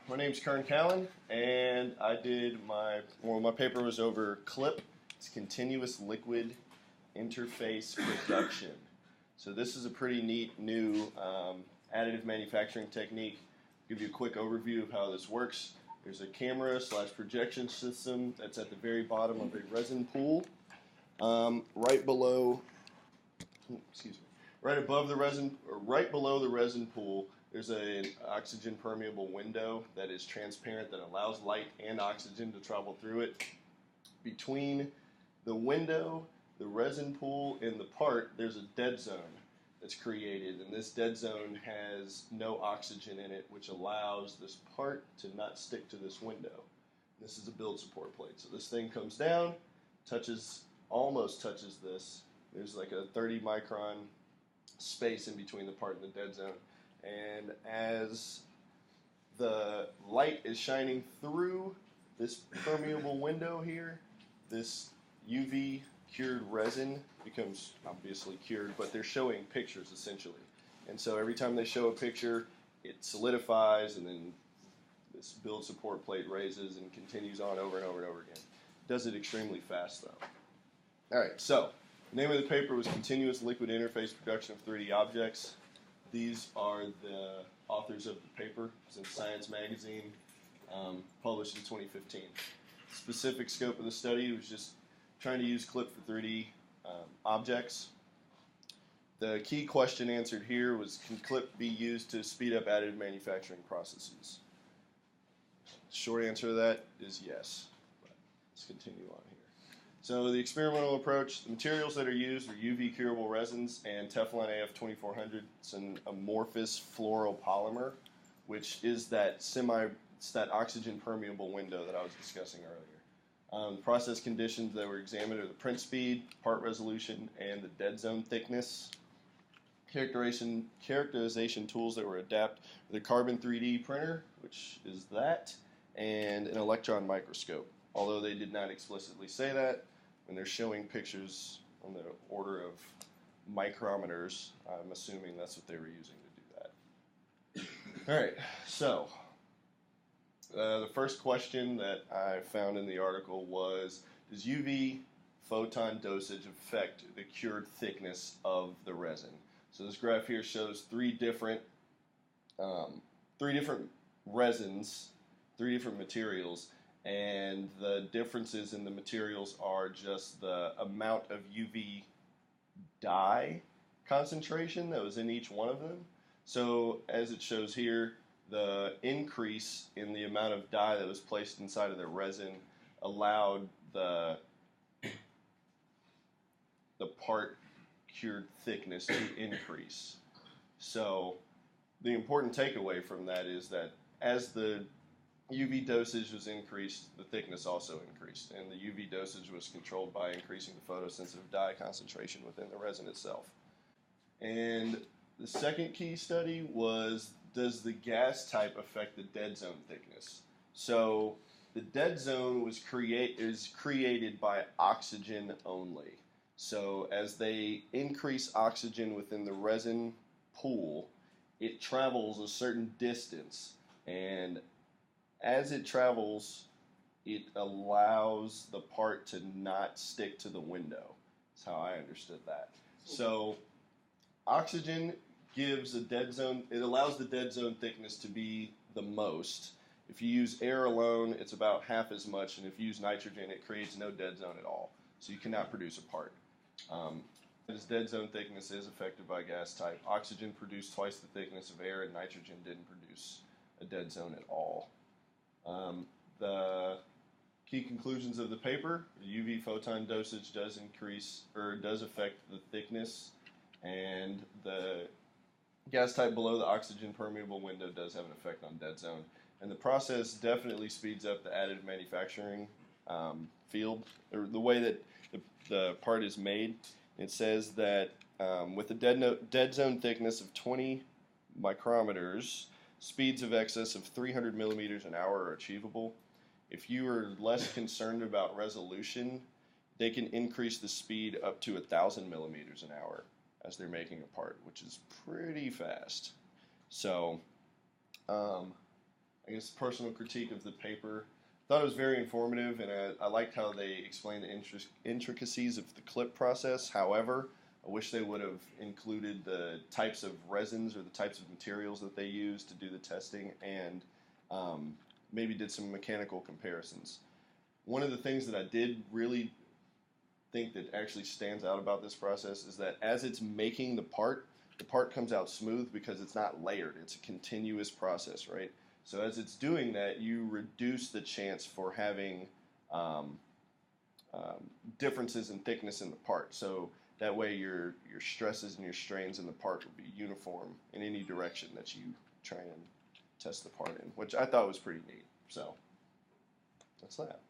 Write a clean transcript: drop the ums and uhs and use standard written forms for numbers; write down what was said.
My name's Keren Callen, and I did my paper was over CLIP. It's continuous liquid interface production. So this is a pretty neat new additive manufacturing technique. I'll give you a quick overview of how this works. There's a camera / projection system that's at the very bottom of a resin pool. Right below the resin pool, there's an oxygen permeable window that is transparent that allows light and oxygen to travel through it. Between the window, the resin pool, and the part, there's a dead zone that's created, and this dead zone has no oxygen in it, which allows this part to not stick to this window. This is a build support plate. So this thing comes down, almost touches this. There's like a 30 micron space in between the part and the dead zone. And as the light is shining through this permeable window here, this UV cured resin becomes obviously cured, but they're showing pictures essentially. And so every time they show a picture, it solidifies, and then this build support plate raises and continues on over and over and over again. It does it extremely fast though. All right, so the name of the paper was Continuous Liquid Interface Production of 3D Objects. These are the authors of the paper. It's in Science magazine, published in 2015. Specific scope of the study was just trying to use CLIP for 3D objects. The key question answered here was, can CLIP be used to speed up additive manufacturing processes? Short answer to that is yes. But let's continue on here. So the experimental approach, the materials that are used are UV curable resins and Teflon AF2400. It's an amorphous fluoropolymer, which is that oxygen permeable window that I was discussing earlier. The process conditions that were examined are the print speed, part resolution, and the dead zone thickness. Characterization tools that were adapted: the carbon 3D printer, which is that, and an electron microscope. Although they did not explicitly say that, when they're showing pictures on the order of micrometers, I'm assuming that's what they were using to do that. All right, so the first question that I found in the article was, does UV photon dosage affect the cured thickness of the resin? So this graph here shows three different resins, three different materials, and the differences in the materials are just the amount of UV dye concentration that was in each one of them. So as it shows here, the increase in the amount of dye that was placed inside of the resin allowed the part cured thickness to increase. So the important takeaway from that is that as the UV dosage was increased, the thickness also increased, and the UV dosage was controlled by increasing the photosensitive dye concentration within the resin itself. And the second key study was, does the gas type affect the dead zone thickness? So the dead zone is created by oxygen only. So as they increase oxygen within the resin pool, it travels a certain distance, and as it travels, it allows the part to not stick to the window. That's how I understood that. So oxygen gives a dead zone, it allows the dead zone thickness to be the most. If you use air alone, it's about half as much, and if you use nitrogen, it creates no dead zone at all. So you cannot produce a part. This dead zone thickness is affected by gas type. Oxygen produced twice the thickness of air, and nitrogen didn't produce a dead zone at all. The key conclusions of the paper: the UV photon dosage does affect the thickness, and the gas type below the oxygen permeable window does have an effect on dead zone. And the process definitely speeds up the additive manufacturing field, or the way that the part is made. It says that with a dead zone thickness of 20 micrometers, speeds of excess of 300 millimeters an hour are achievable. If you are less concerned about resolution, they can increase the speed up to 1,000 millimeters an hour as they're making a part, which is pretty fast. So I guess, personal critique of the paper. Thought it was very informative, and I liked how they explained the intricacies of the clip process. However, I wish they would have included the types of resins or the types of materials that they use to do the testing, and maybe did some mechanical comparisons. One of the things that I did really think that actually stands out about this process is that as it's making the part comes out smooth because it's not layered. It's a continuous process, right? So as it's doing that, you reduce the chance for having differences in thickness in the part. So that way your stresses and your strains in the part will be uniform in any direction that you try and test the part in, which I thought was pretty neat. So that's that.